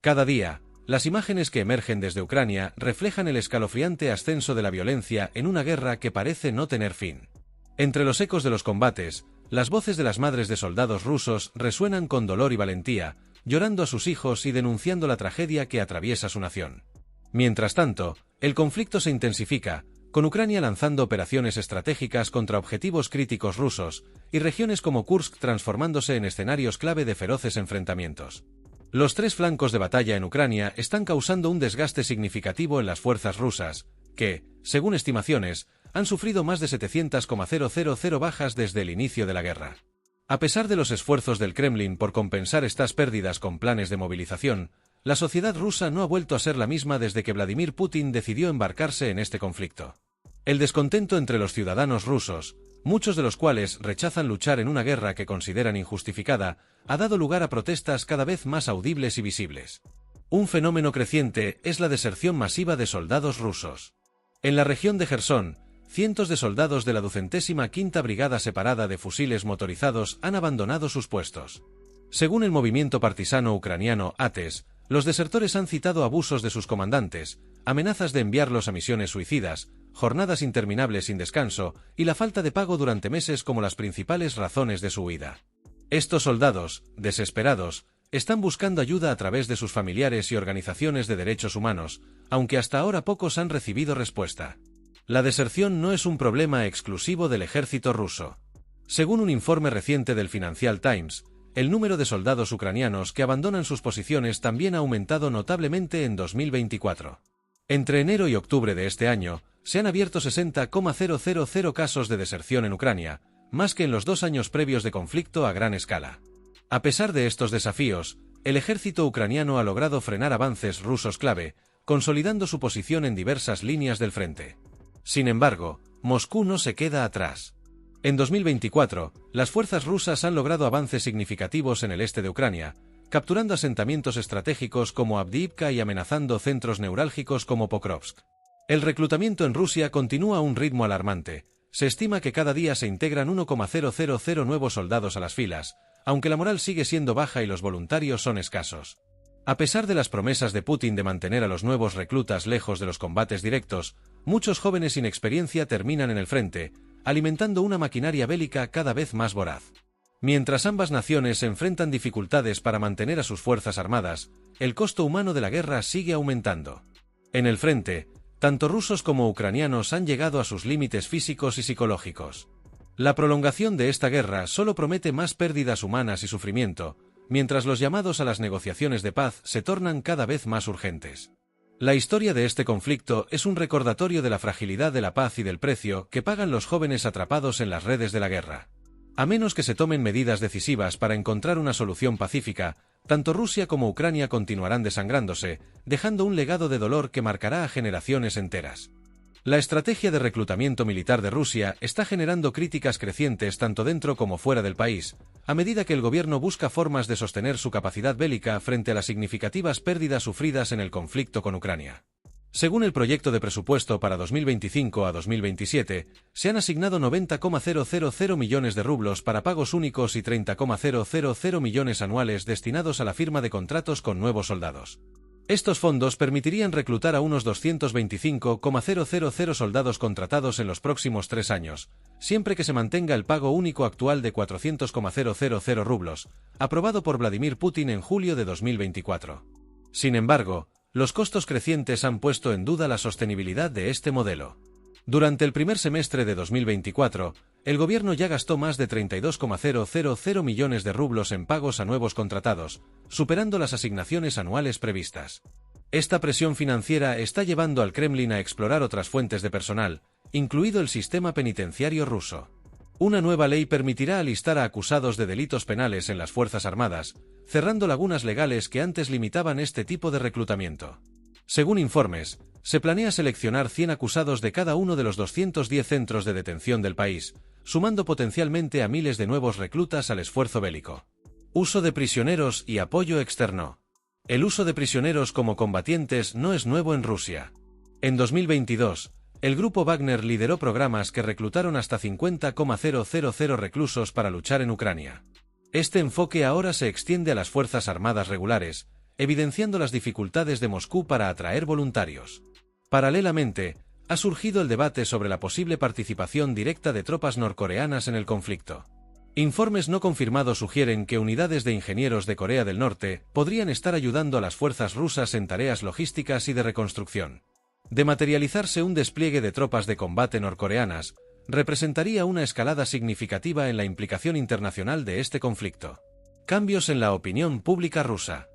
Cada día, las imágenes que emergen desde Ucrania reflejan el escalofriante ascenso de la violencia en una guerra que parece no tener fin. Entre los ecos de los combates, las voces de las madres de soldados rusos resuenan con dolor y valentía, llorando a sus hijos y denunciando la tragedia que atraviesa su nación. Mientras tanto, el conflicto se intensifica, con Ucrania lanzando operaciones estratégicas contra objetivos críticos rusos, y regiones como Kursk transformándose en escenarios clave de feroces enfrentamientos. Los tres flancos de batalla en Ucrania están causando un desgaste significativo en las fuerzas rusas, que, según estimaciones, han sufrido más de 700,000 bajas desde el inicio de la guerra. A pesar de los esfuerzos del Kremlin por compensar estas pérdidas con planes de movilización, la sociedad rusa no ha vuelto a ser la misma desde que Vladimir Putin decidió embarcarse en este conflicto. El descontento entre los ciudadanos rusos, muchos de los cuales rechazan luchar en una guerra que consideran injustificada, ha dado lugar a protestas cada vez más audibles y visibles. Un fenómeno creciente es la deserción masiva de soldados rusos. En la región de Jersón, cientos de soldados de la 205ª Brigada Separada de Fusiles Motorizados han abandonado sus puestos. Según el movimiento partisano ucraniano ATES, los desertores han citado abusos de sus comandantes, amenazas de enviarlos a misiones suicidas, jornadas interminables sin descanso y la falta de pago durante meses como las principales razones de su huida. Estos soldados, desesperados, están buscando ayuda a través de sus familiares y organizaciones de derechos humanos, aunque hasta ahora pocos han recibido respuesta. La deserción no es un problema exclusivo del ejército ruso. Según un informe reciente del Financial Times, el número de soldados ucranianos que abandonan sus posiciones también ha aumentado notablemente en 2024. Entre enero y octubre de este año, se han abierto 60,000 casos de deserción en Ucrania, más que en los 2 años previos de conflicto a gran escala. A pesar de estos desafíos, el ejército ucraniano ha logrado frenar avances rusos clave, consolidando su posición en diversas líneas del frente. Sin embargo, Moscú no se queda atrás. En 2024, las fuerzas rusas han logrado avances significativos en el este de Ucrania, capturando asentamientos estratégicos como Avdiivka y amenazando centros neurálgicos como Pokrovsk. El reclutamiento en Rusia continúa a un ritmo alarmante. Se estima que cada día se integran 1,000 nuevos soldados a las filas, aunque la moral sigue siendo baja y los voluntarios son escasos. A pesar de las promesas de Putin de mantener a los nuevos reclutas lejos de los combates directos, muchos jóvenes sin experiencia terminan en el frente, alimentando una maquinaria bélica cada vez más voraz. Mientras ambas naciones enfrentan dificultades para mantener a sus fuerzas armadas, el costo humano de la guerra sigue aumentando. En el frente, tanto rusos como ucranianos han llegado a sus límites físicos y psicológicos. La prolongación de esta guerra solo promete más pérdidas humanas y sufrimiento, mientras los llamados a las negociaciones de paz se tornan cada vez más urgentes. La historia de este conflicto es un recordatorio de la fragilidad de la paz y del precio que pagan los jóvenes atrapados en las redes de la guerra. A menos que se tomen medidas decisivas para encontrar una solución pacífica, tanto Rusia como Ucrania continuarán desangrándose, dejando un legado de dolor que marcará a generaciones enteras. La estrategia de reclutamiento militar de Rusia está generando críticas crecientes tanto dentro como fuera del país, a medida que el gobierno busca formas de sostener su capacidad bélica frente a las significativas pérdidas sufridas en el conflicto con Ucrania. Según el proyecto de presupuesto para 2025 a 2027, se han asignado 90,000 millones de rublos para pagos únicos y 30,000 millones anuales destinados a la firma de contratos con nuevos soldados. Estos fondos permitirían reclutar a unos 225,000 soldados contratados en los próximos 3 años, siempre que se mantenga el pago único actual de 400,000 rublos, aprobado por Vladimir Putin en julio de 2024. Sin embargo, los costos crecientes han puesto en duda la sostenibilidad de este modelo. Durante el primer semestre de 2024, el gobierno ya gastó más de 32,000 millones de rublos en pagos a nuevos contratados, superando las asignaciones anuales previstas. Esta presión financiera está llevando al Kremlin a explorar otras fuentes de personal, incluido el sistema penitenciario ruso. Una nueva ley permitirá alistar a acusados de delitos penales en las Fuerzas Armadas, cerrando lagunas legales que antes limitaban este tipo de reclutamiento. Según informes, se planea seleccionar 100 acusados de cada uno de los 210 centros de detención del país, sumando potencialmente a miles de nuevos reclutas al esfuerzo bélico. Uso de prisioneros y apoyo externo. El uso de prisioneros como combatientes no es nuevo en Rusia. En 2022, el grupo Wagner lideró programas que reclutaron hasta 50,000 reclusos para luchar en Ucrania. Este enfoque ahora se extiende a las fuerzas armadas regulares, evidenciando las dificultades de Moscú para atraer voluntarios. Paralelamente, ha surgido el debate sobre la posible participación directa de tropas norcoreanas en el conflicto. Informes no confirmados sugieren que unidades de ingenieros de Corea del Norte podrían estar ayudando a las fuerzas rusas en tareas logísticas y de reconstrucción. De materializarse un despliegue de tropas de combate norcoreanas, representaría una escalada significativa en la implicación internacional de este conflicto. Cambios en la opinión pública rusa.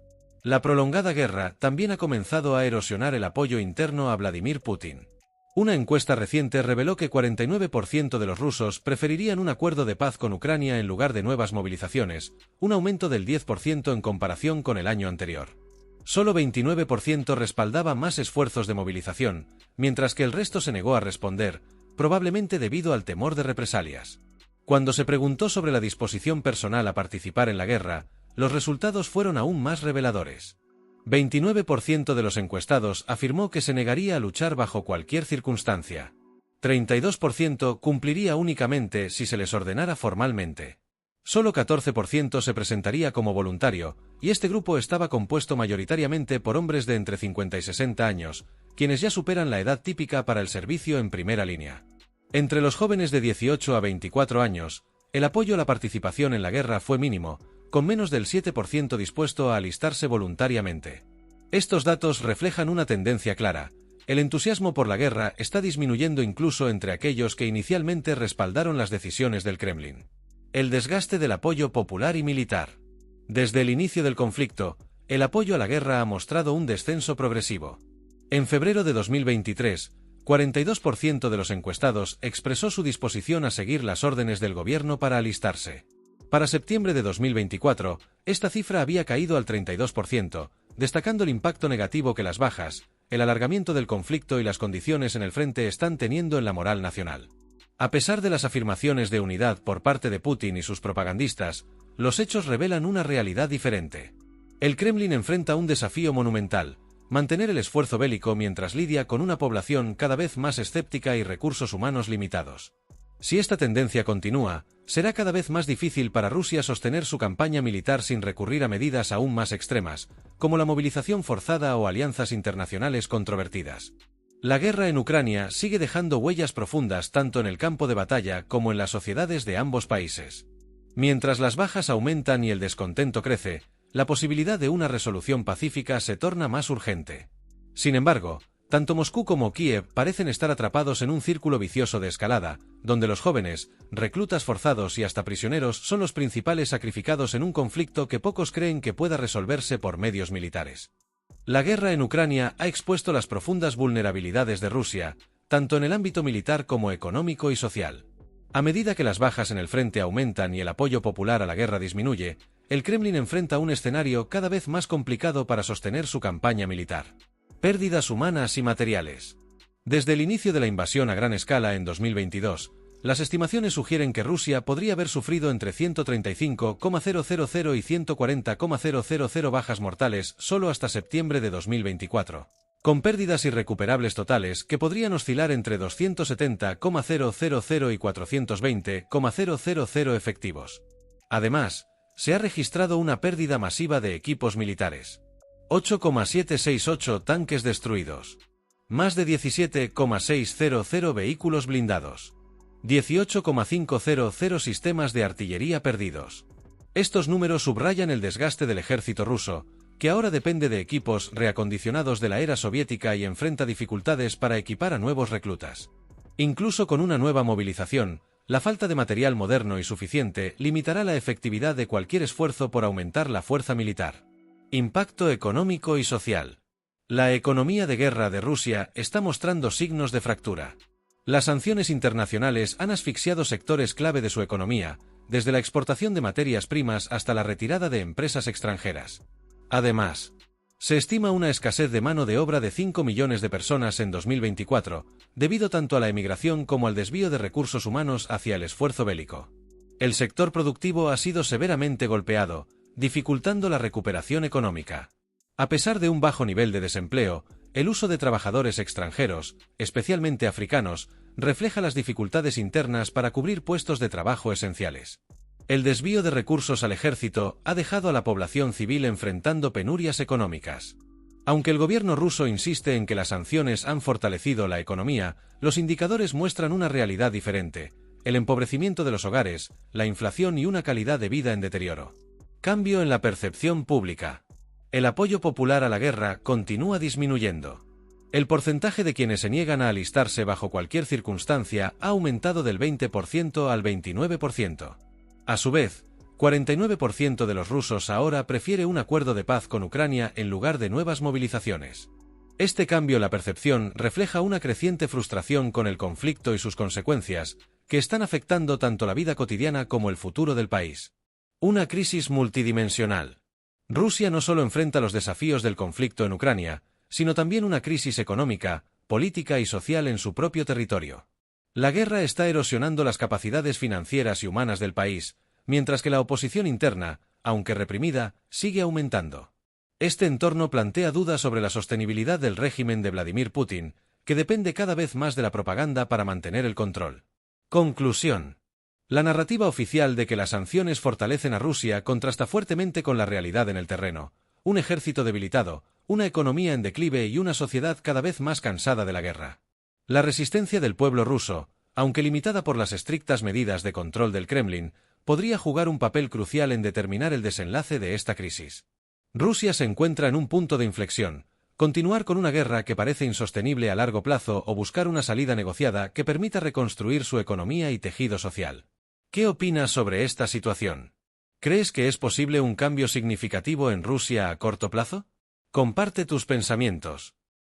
La prolongada guerra también ha comenzado a erosionar el apoyo interno a Vladimir Putin. Una encuesta reciente reveló que 49% de los rusos preferirían un acuerdo de paz con Ucrania en lugar de nuevas movilizaciones, un aumento del 10% en comparación con el año anterior. Solo 29% respaldaba más esfuerzos de movilización, mientras que el resto se negó a responder, probablemente debido al temor de represalias. Cuando se preguntó sobre la disposición personal a participar en la guerra, los resultados fueron aún más reveladores. 29% de los encuestados afirmó que se negaría a luchar bajo cualquier circunstancia. 32% cumpliría únicamente si se les ordenara formalmente. Solo 14% se presentaría como voluntario, y este grupo estaba compuesto mayoritariamente por hombres de entre 50 y 60 años, quienes ya superan la edad típica para el servicio en primera línea. Entre los jóvenes de 18 a 24 años, el apoyo a la participación en la guerra fue mínimo, con menos del 7% dispuesto a alistarse voluntariamente. Estos datos reflejan una tendencia clara: el entusiasmo por la guerra está disminuyendo incluso entre aquellos que inicialmente respaldaron las decisiones del Kremlin. El desgaste del apoyo popular y militar. Desde el inicio del conflicto, el apoyo a la guerra ha mostrado un descenso progresivo. En febrero de 2023, 42% de los encuestados expresó su disposición a seguir las órdenes del gobierno para alistarse. Para septiembre de 2024, esta cifra había caído al 32%, destacando el impacto negativo que las bajas, el alargamiento del conflicto y las condiciones en el frente están teniendo en la moral nacional. A pesar de las afirmaciones de unidad por parte de Putin y sus propagandistas, los hechos revelan una realidad diferente. El Kremlin enfrenta un desafío monumental: mantener el esfuerzo bélico mientras lidia con una población cada vez más escéptica y recursos humanos limitados. Si esta tendencia continúa, será cada vez más difícil para Rusia sostener su campaña militar sin recurrir a medidas aún más extremas, como la movilización forzada o alianzas internacionales controvertidas. La guerra en Ucrania sigue dejando huellas profundas tanto en el campo de batalla como en las sociedades de ambos países. Mientras las bajas aumentan y el descontento crece, la posibilidad de una resolución pacífica se torna más urgente. Sin embargo, tanto Moscú como Kiev parecen estar atrapados en un círculo vicioso de escalada, donde los jóvenes, reclutas forzados y hasta prisioneros son los principales sacrificados en un conflicto que pocos creen que pueda resolverse por medios militares. La guerra en Ucrania ha expuesto las profundas vulnerabilidades de Rusia, tanto en el ámbito militar como económico y social. A medida que las bajas en el frente aumentan y el apoyo popular a la guerra disminuye, el Kremlin enfrenta un escenario cada vez más complicado para sostener su campaña militar. Pérdidas humanas y materiales. Desde el inicio de la invasión a gran escala en 2022, las estimaciones sugieren que Rusia podría haber sufrido entre 135,000 y 140,000 bajas mortales solo hasta septiembre de 2024, con pérdidas irrecuperables totales que podrían oscilar entre 270,000 y 420,000 efectivos. Además, se ha registrado una pérdida masiva de equipos militares. 8,768 tanques destruidos. Más de 17,600 vehículos blindados. 18,500 sistemas de artillería perdidos. Estos números subrayan el desgaste del ejército ruso, que ahora depende de equipos reacondicionados de la era soviética y enfrenta dificultades para equipar a nuevos reclutas. Incluso con una nueva movilización, la falta de material moderno y suficiente limitará la efectividad de cualquier esfuerzo por aumentar la fuerza militar. Impacto económico y social. La economía de guerra de Rusia está mostrando signos de fractura. Las sanciones internacionales han asfixiado sectores clave de su economía, desde la exportación de materias primas hasta la retirada de empresas extranjeras. Además, se estima una escasez de mano de obra de 5 millones de personas en 2024, debido tanto a la emigración como al desvío de recursos humanos hacia el esfuerzo bélico. El sector productivo ha sido severamente golpeado, dificultando la recuperación económica. A pesar de un bajo nivel de desempleo, el uso de trabajadores extranjeros, especialmente africanos, refleja las dificultades internas para cubrir puestos de trabajo esenciales. El desvío de recursos al ejército ha dejado a la población civil enfrentando penurias económicas. Aunque el gobierno ruso insiste en que las sanciones han fortalecido la economía, los indicadores muestran una realidad diferente: el empobrecimiento de los hogares, la inflación y una calidad de vida en deterioro. Cambio en la percepción pública. El apoyo popular a la guerra continúa disminuyendo. El porcentaje de quienes se niegan a alistarse bajo cualquier circunstancia ha aumentado del 20% al 29%. A su vez, 49% de los rusos ahora prefiere un acuerdo de paz con Ucrania en lugar de nuevas movilizaciones. Este cambio en la percepción refleja una creciente frustración con el conflicto y sus consecuencias, que están afectando tanto la vida cotidiana como el futuro del país. Una crisis multidimensional. Rusia no solo enfrenta los desafíos del conflicto en Ucrania, sino también una crisis económica, política y social en su propio territorio. La guerra está erosionando las capacidades financieras y humanas del país, mientras que la oposición interna, aunque reprimida, sigue aumentando. Este entorno plantea dudas sobre la sostenibilidad del régimen de Vladimir Putin, que depende cada vez más de la propaganda para mantener el control. Conclusión. La narrativa oficial de que las sanciones fortalecen a Rusia contrasta fuertemente con la realidad en el terreno: un ejército debilitado, una economía en declive y una sociedad cada vez más cansada de la guerra. La resistencia del pueblo ruso, aunque limitada por las estrictas medidas de control del Kremlin, podría jugar un papel crucial en determinar el desenlace de esta crisis. Rusia se encuentra en un punto de inflexión: continuar con una guerra que parece insostenible a largo plazo o buscar una salida negociada que permita reconstruir su economía y tejido social. ¿Qué opinas sobre esta situación? ¿Crees que es posible un cambio significativo en Rusia a corto plazo? Comparte tus pensamientos.